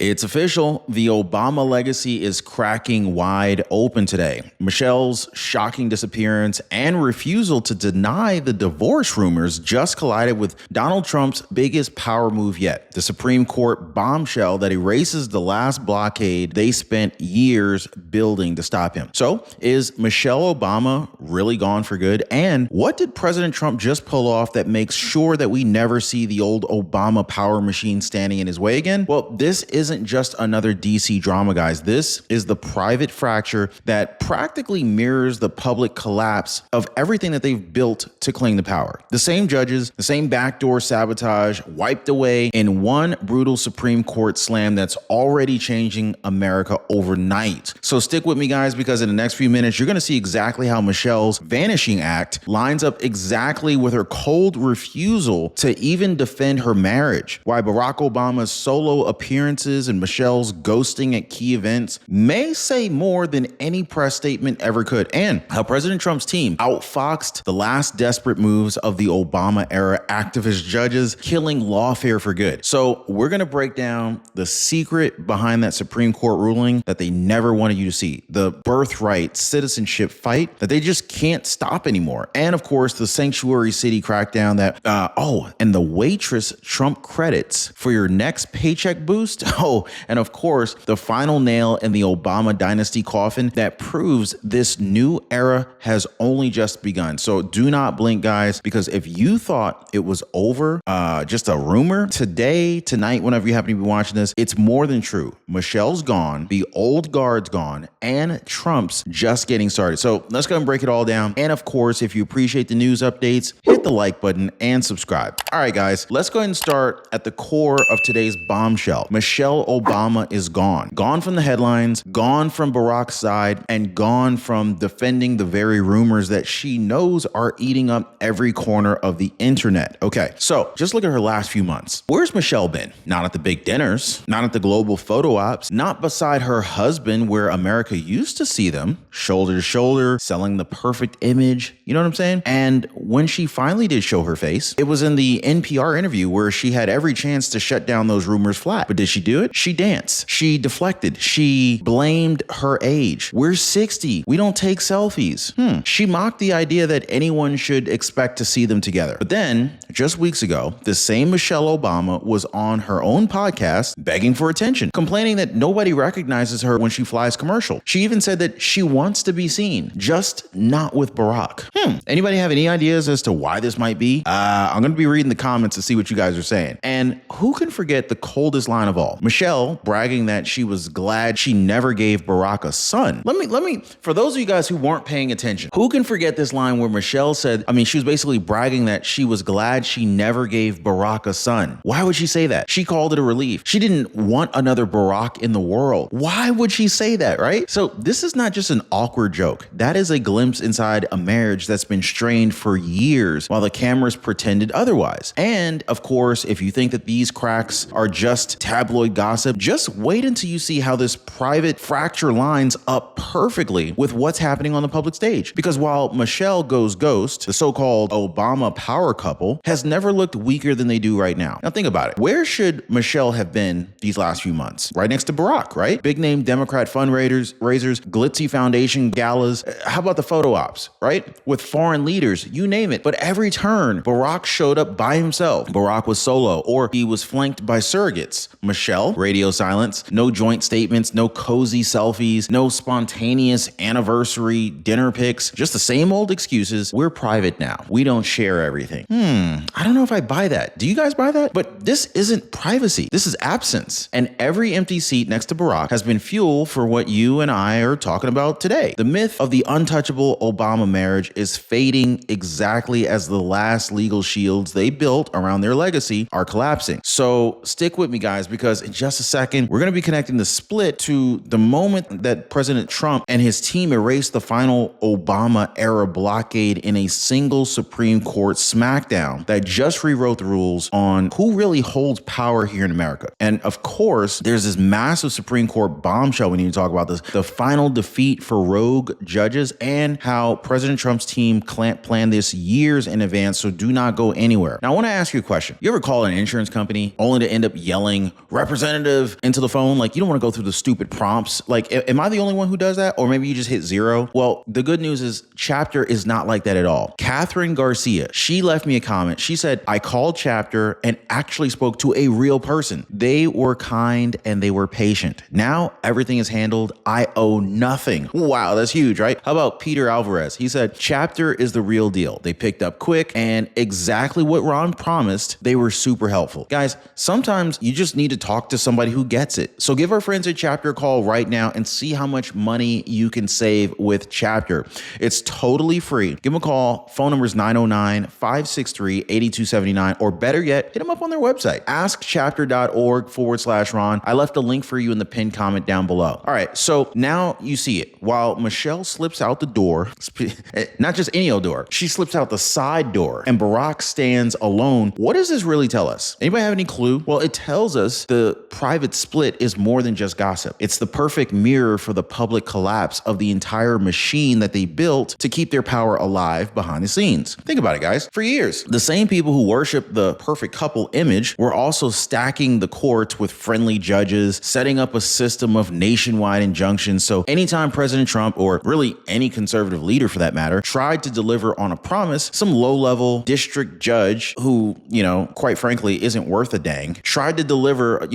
It's official. The Obama legacy is cracking wide open today. Michelle's shocking disappearance and refusal to deny the divorce rumors just collided with Donald Trump's biggest power move yet, the Supreme Court bombshell that erases the last blockade they spent years building to stop him. So, is Michelle Obama really gone for good? And what did President Trump just pull off that makes sure that we never see the old Obama power machine standing in his way again? Well, this isn't just another DC drama, guys. This is the private fracture that practically mirrors the public collapse of everything that they've built to claim the power. The same judges, the same backdoor sabotage wiped away in one brutal Supreme Court slam that's already changing America overnight. So stick with me, guys, because in the next few minutes, you're going to see exactly how Michelle's vanishing act lines up exactly with her cold refusal to even defend her marriage, why Barack Obama's solo appearances and Michelle's ghosting at key events may say more than any press statement ever could, and how President Trump's team outfoxed the last desperate moves of the Obama-era activist judges, killing lawfare for good. So we're going to break down the secret behind that Supreme Court ruling that they never wanted you to see, the birthright citizenship fight that they just can't stop anymore, and of course the sanctuary city crackdown that, and the waitress Trump credits for your next paycheck boost. Oh, and of course, the final nail in the Obama dynasty coffin that proves this new era has only just begun. So do not blink, guys, because if you thought it was over, just a rumor, today, tonight, whenever you happen to be watching this, it's more than true. Michelle's gone, the old guard's gone, and Trump's just getting started. So let's go and break it all down. And of course, if you appreciate the news updates, hit the like button and subscribe. All right, guys, let's go ahead and start at the core of today's bombshell. Michelle Obama is gone. Gone from the headlines, gone from Barack's side, and gone from defending the very rumors that she knows are eating up every corner of the internet. Okay, so just look at her last few months. Where's Michelle been? Not at the big dinners, not at the global photo ops, not beside her husband where America used to see them, shoulder to shoulder, selling the perfect image. You know what I'm saying? And when she finally did show her face, it was in the NPR interview where she had every chance to shut down those rumors flat. But did she do it? She danced. She deflected. She blamed her age. We're 60. We don't take selfies. She mocked the idea that anyone should expect to see them together. But then, just weeks ago, the same Michelle Obama was on her own podcast begging for attention, complaining that nobody recognizes her when she flies commercial. She even said that she wants to be seen, just not with Barack. Anybody have any ideas as to why this might be? I'm going to be reading the comments to see what you guys are saying. And who can forget the coldest line of all? Michelle bragging that she was glad she never gave Barack a son. Let me, for those of you guys who weren't paying attention, who can forget this line where Michelle said, she was basically bragging that she was glad she never gave Barack a son. Why would she say that? She called it a relief. She didn't want another Barack in the world. Why would she say that, right? So this is not just an awkward joke. That is a glimpse inside a marriage that's been strained for years while the cameras pretended otherwise. And of course, if you think that these cracks are just tabloid gossip, just wait until you see how this private fracture lines up perfectly with what's happening on the public stage. Because while Michelle goes ghost, the so-called Obama power couple has never looked weaker than they do right now. Now think about it. Where should Michelle have been these last few months? Right next to Barack, right? Big name Democrat fundraisers, glitzy foundation galas. How about the photo ops, right? With foreign leaders, you name it. But every turn, Barack showed up by himself. Barack was solo, or he was flanked by surrogates. Michelle, radio silence, no joint statements, no cozy selfies, no spontaneous anniversary dinner pics, just the same old excuses. We're private now. We don't share everything. I don't know if I buy that. Do you guys buy that? But this isn't privacy. This is absence. And every empty seat next to Barack has been fuel for what you and I are talking about today. The myth of the untouchable Obama marriage is fading exactly as the last legal shields they built around their legacy are collapsing. So stick with me, guys, because in just a second, we're going to be connecting the split to the moment that President Trump and his team erased the final Obama-era blockade in a single Supreme Court smackdown that just rewrote the rules on who really holds power here in America. And of course, there's this massive Supreme Court bombshell we need to talk about this, the final defeat for rogue judges and how President Trump's team planned this years in advance, so do not go anywhere. Now, I want to ask you a question. You ever call an insurance company only to end up yelling, "Representative representative into the phone. Like, you don't want to go through the stupid prompts. Like, am I the only one who does that? Or maybe you just hit 0? Well, the good news is Chapter is not like that at all. Catherine Garcia, she left me a comment. She said, I called Chapter and actually spoke to a real person. They were kind and they were patient. Now everything is handled. I owe nothing. Wow, that's huge, right? How about Peter Alvarez? He said, Chapter is the real deal. They picked up quick and exactly what Ron promised. They were super helpful. Guys, sometimes you just need to talk to somebody who gets it. So give our friends at Chapter a call right now and see how much money you can save with Chapter. It's totally free. Give them a call. Phone number is 909-563-8279, or better yet, hit them up on their website, askchapter.org/Ron. I left a link for you in the pinned comment down below. All right, so now you see it. While Michelle slips out the door, not just any old door, she slips out the side door and Barack stands alone. What does this really tell us? Anybody have any clue? Well, it tells us the private split is more than just gossip. It's the perfect mirror for the public collapse of the entire machine that they built to keep their power alive behind the scenes. Think about it, guys. For years, the same people who worship the perfect couple image were also stacking the courts with friendly judges, setting up a system of nationwide injunctions. So anytime President Trump, or really any conservative leader for that matter, tried to deliver on a promise, some low-level district judge who, quite frankly, isn't worth a dang, tried to deliver,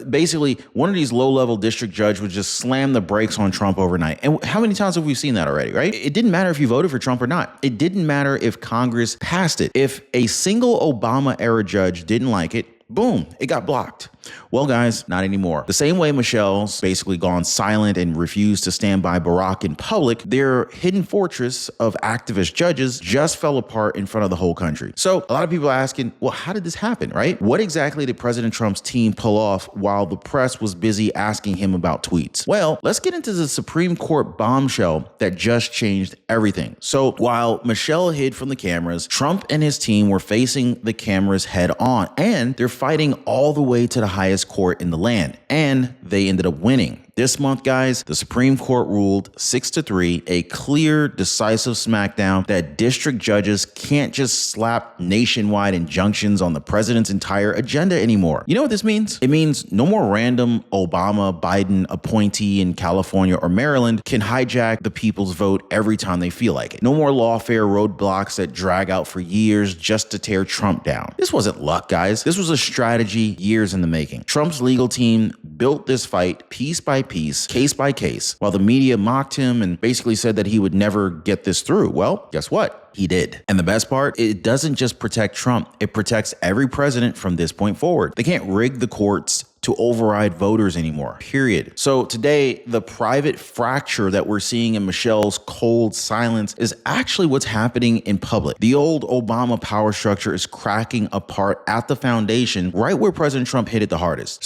basically one of these low-level district judge would just slam the brakes on Trump overnight. And how many times have we seen that already, right? It didn't matter if you voted for Trump or not. It didn't matter if Congress passed it. If a single Obama-era judge didn't like it, boom, it got blocked. Well, guys, not anymore. The same way Michelle's basically gone silent and refused to stand by Barack in public, their hidden fortress of activist judges just fell apart in front of the whole country. So a lot of people are asking, well, how did this happen, right? What exactly did President Trump's team pull off while the press was busy asking him about tweets? Well, let's get into the Supreme Court bombshell that just changed everything. So while Michelle hid from the cameras, Trump and his team were facing the cameras head on, and they're fighting all the way to the highest court in the land, and they ended up winning. This month, guys, the Supreme Court ruled 6-3, a clear, decisive smackdown that district judges can't just slap nationwide injunctions on the president's entire agenda anymore. You know what this means? It means no more random Obama, Biden appointee in California or Maryland can hijack the people's vote every time they feel like it. No more lawfare roadblocks that drag out for years just to tear Trump down. This wasn't luck, guys. This was a strategy years in the making. Trump's legal team built this fight piece by piece, case by case, while the media mocked him and basically said that he would never get this through. Well, guess what? He did. And the best part, it doesn't just protect Trump, it protects every president from this point forward. They can't rig the courts to override voters anymore, period. So today, the private fracture that we're seeing in Michelle's cold silence is actually what's happening in public. The old Obama power structure is cracking apart at the foundation, right where President Trump hit it the hardest.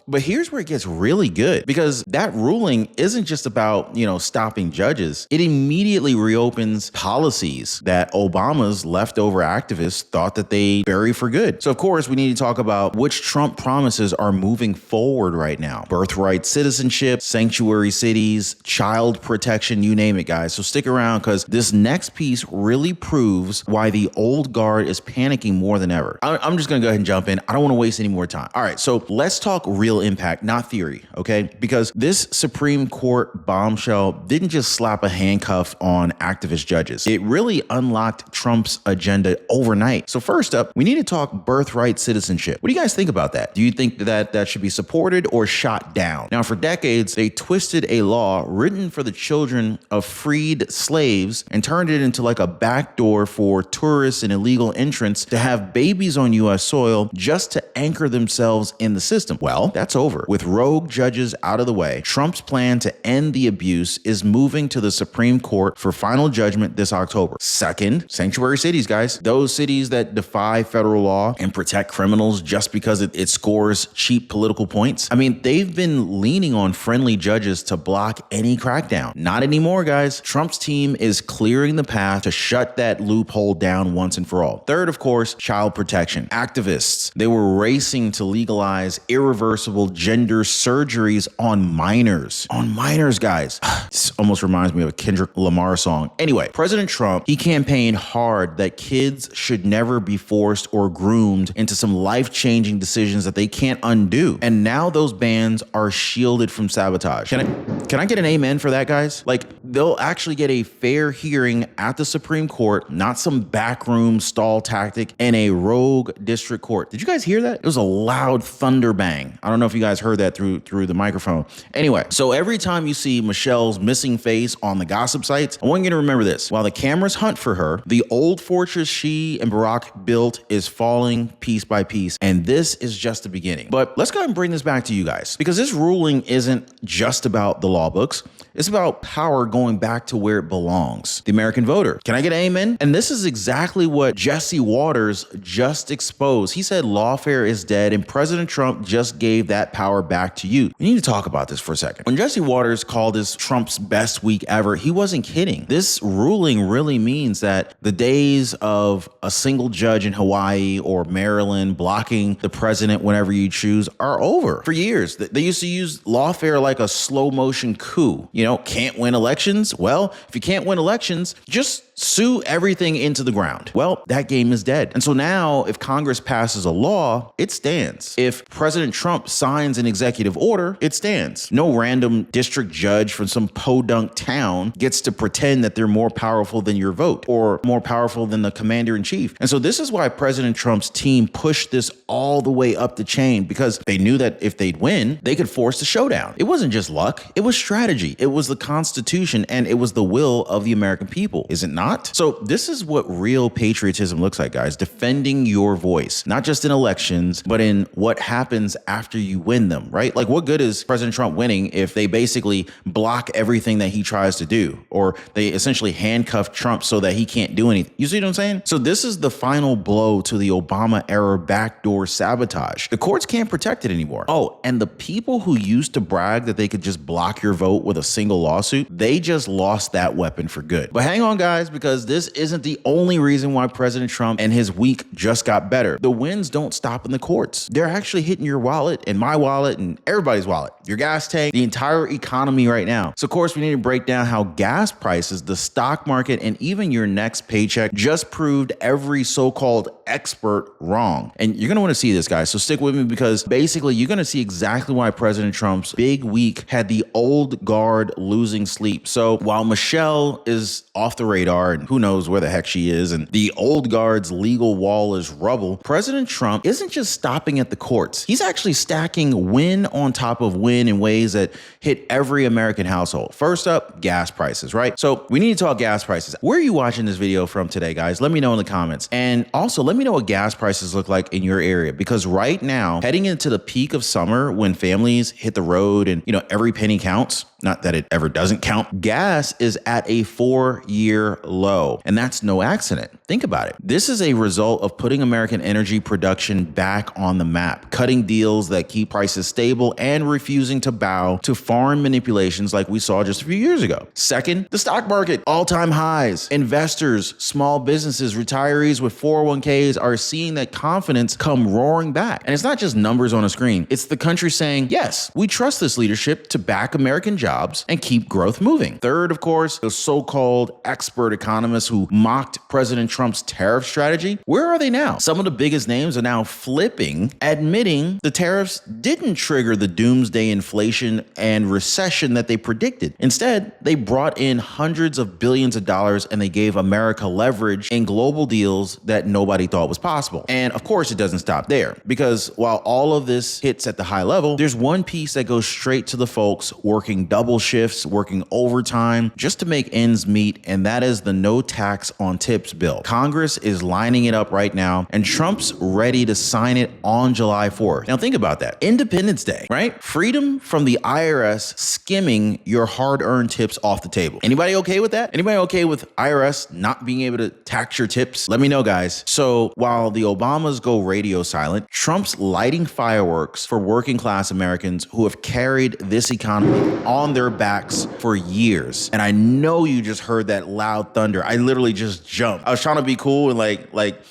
But here's where it gets really good, because that ruling isn't just about, stopping judges. It immediately reopens policies that Obama's leftover activists thought that they buried for good. So, of course, we need to talk about which Trump promises are moving forward right now. Birthright citizenship, sanctuary cities, child protection, you name it, guys. So stick around, because this next piece really proves why the old guard is panicking more than ever. I'm just going to go ahead and jump in. I don't want to waste any more time. All right, so let's talk real impact, not theory, okay? Because this Supreme Court bombshell didn't just slap a handcuff on activist judges. It really unlocked Trump's agenda overnight. So first up, we need to talk birthright citizenship. What do you guys think about that? Do you think that that should be supported or shot down? Now, for decades, they twisted a law written for the children of freed slaves and turned it into like a backdoor for tourists and illegal entrants to have babies on U.S. soil just to anchor themselves in the system. Well, that's over. With rogue judges out of the way, Trump's plan to end the abuse is moving to the Supreme Court for final judgment this October. Second, sanctuary cities, guys. Those cities that defy federal law and protect criminals just because it scores cheap political points. I mean, they've been leaning on friendly judges to block any crackdown. Not anymore, guys. Trump's team is clearing the path to shut that loophole down once and for all. Third, of course, child protection. Activists, they were racing to legalize irreversible irreversible gender surgeries on minors. On minors, guys. This almost reminds me of a Kendrick Lamar song. Anyway, President Trump, he campaigned hard that kids should never be forced or groomed into some life-changing decisions that they can't undo. And now those bans are shielded from sabotage. Can I get an amen for that, guys? Like, they'll actually get a fair hearing at the Supreme Court, not some backroom stall tactic in a rogue district court. Did you guys hear that? It was a loud thunder bang. I don't know if you guys heard that through the microphone. Anyway, so every time you see Michelle's missing face on the gossip sites, I want you to remember this. While the cameras hunt for her, the old fortress she and Barack built is falling piece by piece, and this is just the beginning. But let's go ahead and bring this back to you guys, because this ruling isn't just about the law books. It's about power going back to where it belongs, the American voter. Can I get an amen? And this is exactly what Jesse Waters just exposed. He said lawfare is dead, and President Trump just gave that power back to you. We need to talk about this for a second. When Jesse Waters called this Trump's best week ever, he wasn't kidding. This ruling really means that the days of a single judge in Hawaii or Maryland blocking the president whenever you choose are over. For years, they used to use lawfare like a slow motion coup. You know, can't win elections? Well, if you can't win elections, just sue everything into the ground. Well, that game is dead. And so now if Congress passes a law, it stands. If President Trump signs an executive order, it stands. No random district judge from some podunk town gets to pretend that they're more powerful than your vote or more powerful than the commander in chief. And so this is why President Trump's team pushed this all the way up the chain, because they knew that if they'd win, they could force the showdown. It wasn't just luck. It was strategy. It was the Constitution, and it was the will of the American people. Is it not? So this is what real patriotism looks like, guys. Defending your voice, not just in elections, but in what happens after you win them, right? Like, what good is President Trump winning if they basically block everything that he tries to do, or they essentially handcuff Trump so that he can't do anything? You see what I'm saying? So this is the final blow to the Obama era backdoor sabotage. The courts can't protect it anymore. Oh, and the people who used to brag that they could just block your vote with a single lawsuit, they just lost that weapon for good. But hang on, guys, because this isn't the only reason why President Trump and his week just got better. The wins don't stop in the courts. They're actually hitting your wallet and my wallet and everybody's wallet, your gas tank, the entire economy right now. So of course we need to break down how gas prices, the stock market, and even your next paycheck just proved every so-called expert wrong. And you're gonna wanna see this, guys. So stick with me, because basically you're gonna see exactly why President Trump's big week had the old guard losing sleep. So while Michelle is off the radar and who knows where the heck she is, and the old guard's legal wall is rubble, President Trump isn't just stopping at the courts. He's actually stacking win on top of win in ways that hit every American household. First up, gas prices, right? So we need to talk gas prices. Where are you watching this video from today, guys? Let me know in the comments. And also let me know what gas prices look like in your area, because right now, heading into the peak of summer when families hit the road and, you know, every penny counts, not that it ever doesn't count, gas is at a 4-year low. And that's no accident. Think about it. This is a result of putting American energy production back on the map, cutting deals that keep prices stable, and refusing to bow to foreign manipulations like we saw just a few years ago. Second, the stock market, all-time highs. Investors, small businesses, retirees with 401ks are seeing that confidence come roaring back. And it's not just numbers on a screen. It's the country saying, yes, we trust this leadership to back American jobs and keep growth moving. Third, of course, the so-called expert economists who mocked President Trump's tariff strategy. Where are they now? Some of the biggest names are now flipping, admitting the tariffs didn't trigger the doomsday inflation and recession that they predicted. Instead, they brought in hundreds of billions of dollars, and they gave America leverage in global deals that nobody thought was possible. And of course, it doesn't stop there, because while all of this hits at the high level, there's one piece that goes straight to the folks working double shifts, working overtime just to make ends meet, and that is the no tax on tips bill. Congress is lining it up right now, and Trump's ready to sign it on July 4th. Now think about that. Independence Day, right? Freedom from the IRS skimming your hard-earned tips off the table. Anybody okay with that? Anybody okay with IRS not being able to tax your tips? Let me know, guys. So while the Obamas go radio silent, Trump's lighting fireworks for working class Americans who have carried this economy on their backs for years. And I know you just heard that loud thunder. I literally just jumped. I was trying to be cool and like,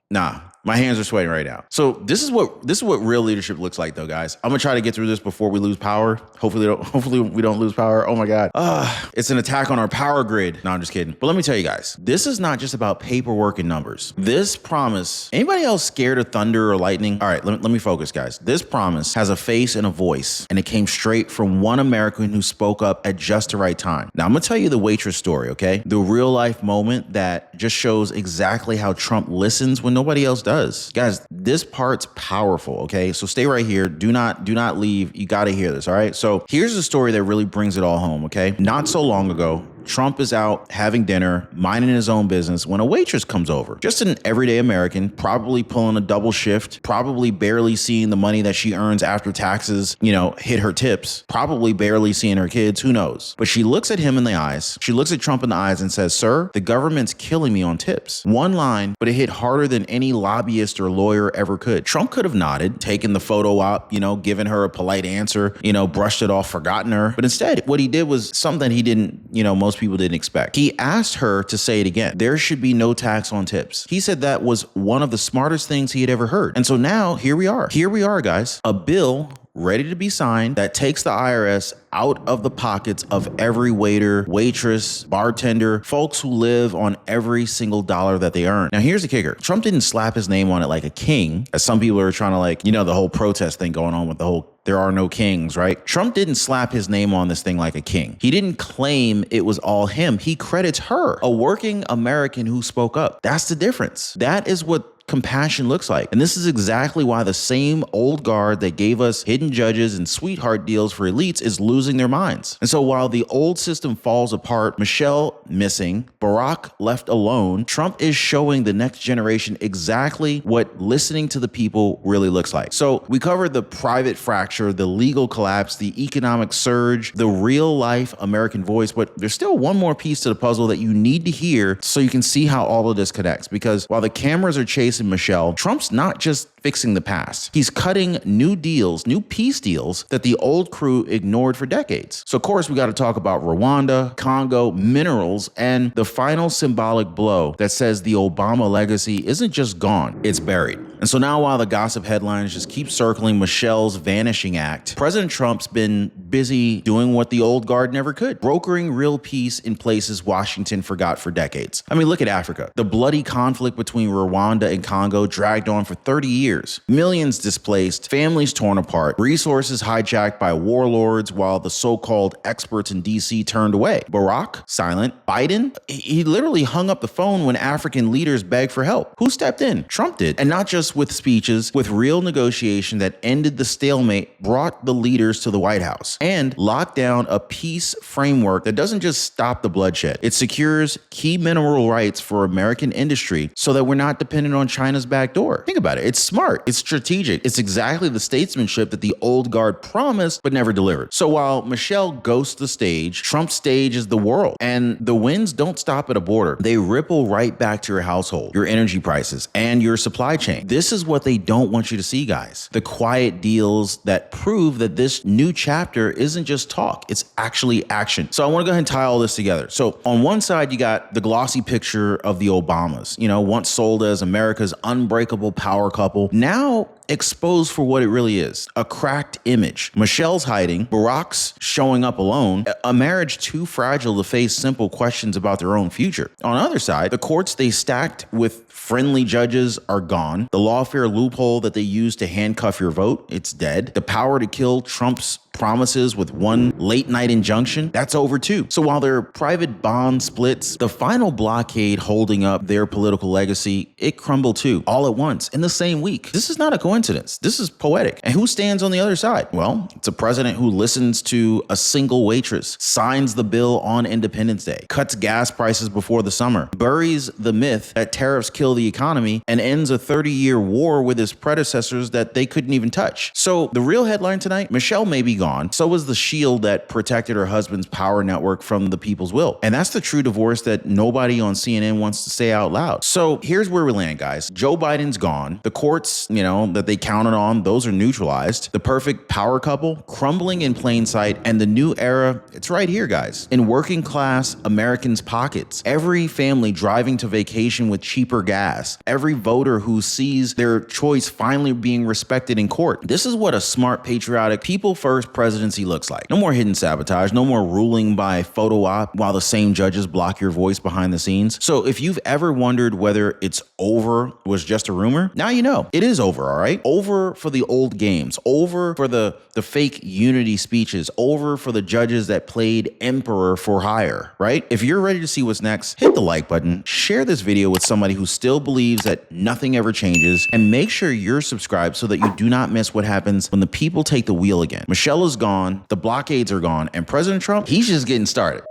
nah. My hands are sweating right now. So this is what real leadership looks like, though, guys. I'm gonna try to get through this before we lose power. Hopefully we don't lose power. Oh my God. It's an attack on our power grid. No, I'm just kidding. But let me tell you guys, this is not just about paperwork and numbers. This promise. Anybody else scared of thunder or lightning? All right, let me focus, guys. This promise has a face and a voice, and it came straight from one American who spoke up at just the right time. Now, I'm gonna tell you the waitress story, okay? The real life moment that just shows exactly how Trump listens when nobody else does. Guys, this part's powerful, okay? So stay right here. Do not leave. You gotta hear this, all right? So here's the story that really brings it all home, okay? Not so long ago, Trump is out having dinner, minding his own business, when a waitress comes over. Just an everyday American, probably pulling a double shift, probably barely seeing the money that she earns after taxes, hit her tips, probably barely seeing her kids, who knows? But she looks at him in the eyes. She looks at Trump in the eyes and says, "Sir, the government's killing me on tips." One line, but it hit harder than any lobbyist or lawyer ever could. Trump could have nodded, taken the photo op, given her a polite answer, brushed it off, forgotten her. But instead, what he did was something he didn't, most people didn't expect. He asked her to say it again. There should be no tax on tips. He said that was one of the smartest things he had ever heard. And so now here we are. Here we are, guys. A bill ready to be signed that takes the IRS out of the pockets of every waiter, waitress, bartender, folks who live on every single dollar that they earn. Now, here's the kicker. Trump didn't slap his name on it like a king, as some people are trying to the whole protest thing going on with the whole "there are no kings," right? Trump didn't slap his name on this thing like a king. He didn't claim it was all him. He credits her, a working American who spoke up. That's the difference. That is what compassion looks like. And this is exactly why the same old guard that gave us hidden judges and sweetheart deals for elites is losing their minds. And so while the old system falls apart, Michelle missing, Barack left alone, Trump is showing the next generation exactly what listening to the people really looks like. So we covered the private fracture, the legal collapse, the economic surge, the real life American voice, but there's still one more piece to the puzzle that you need to hear so you can see how all of this connects. Because while the cameras are chasing Michelle, Trump's not just fixing the past. He's cutting new deals, new peace deals that the old crew ignored for decades. So of course we got to talk about Rwanda, Congo, minerals, and the final symbolic blow that says the Obama legacy isn't just gone, it's buried. And so now while the gossip headlines just keep circling Michelle's vanishing act, President Trump's been busy doing what the old guard never could, brokering real peace in places Washington forgot for decades. I mean, look at Africa. The bloody conflict between Rwanda and Congo dragged on for 30 years. Millions displaced, families torn apart, resources hijacked by warlords while the so-called experts in DC turned away. Barack, silent. Biden, he literally hung up the phone when African leaders begged for help. Who stepped in? Trump did. And not just with speeches, with real negotiation that ended the stalemate, brought the leaders to the White House, and locked down a peace framework that doesn't just stop the bloodshed. It secures key mineral rights for American industry so that we're not dependent on China's back door. Think about it. It's smart. It's strategic. It's exactly the statesmanship that the old guard promised but never delivered. So while Michelle ghosts the stage, Trump's stage is the world. And the winds don't stop at a border. They ripple right back to your household, your energy prices, and your supply chain. This is what they don't want you to see, guys. The quiet deals that prove that this new chapter isn't just talk, it's actually action. So I want to go ahead and tie all this together. So on one side, you got the glossy picture of the Obamas, once sold as America's unbreakable power couple, now exposed for what it really is, a cracked image. Michelle's hiding, Barack's showing up alone, a marriage too fragile to face simple questions about their own future. On the other side, the courts they stacked with friendly judges are gone. The lawfare loophole that they used to handcuff your vote, it's dead. The power to kill Trump's promises with one late night injunction, that's over too. So while their private bond splits, the final blockade holding up their political legacy, it crumbled too, all at once, in the same week. This is not a coincidence. This is poetic. And who stands on the other side? Well, it's a president who listens to a single waitress, signs the bill on Independence Day, cuts gas prices before the summer, buries the myth that tariffs kill the economy, and ends a 30-year war with his predecessors that they couldn't even touch. So the real headline tonight, Michelle may be gone. So was the shield that protected her husband's power network from the people's will. And that's the true divorce that nobody on CNN wants to say out loud. So here's where we land, guys. Joe Biden's gone. The courts, that they counted on, those are neutralized. The perfect power couple crumbling in plain sight, and the new era, it's right here, guys. In working class Americans' pockets, every family driving to vacation with cheaper gas, every voter who sees their choice finally being respected in court. This is what a smart, patriotic, people-first presidency looks like. No more hidden sabotage, no more ruling by photo op while the same judges block your voice behind the scenes. So if you've ever wondered whether it's over was just a rumor, now you know. It is over, all right? Over for the old games, over for the fake unity speeches, over for the judges that played emperor for hire, right? If you're ready to see what's next, hit the like button, share this video with somebody who still believes that nothing ever changes, and make sure you're subscribed so that you do not miss what happens when the people take the wheel again. Michelle is gone, the blockades are gone, and President Trump, he's just getting started.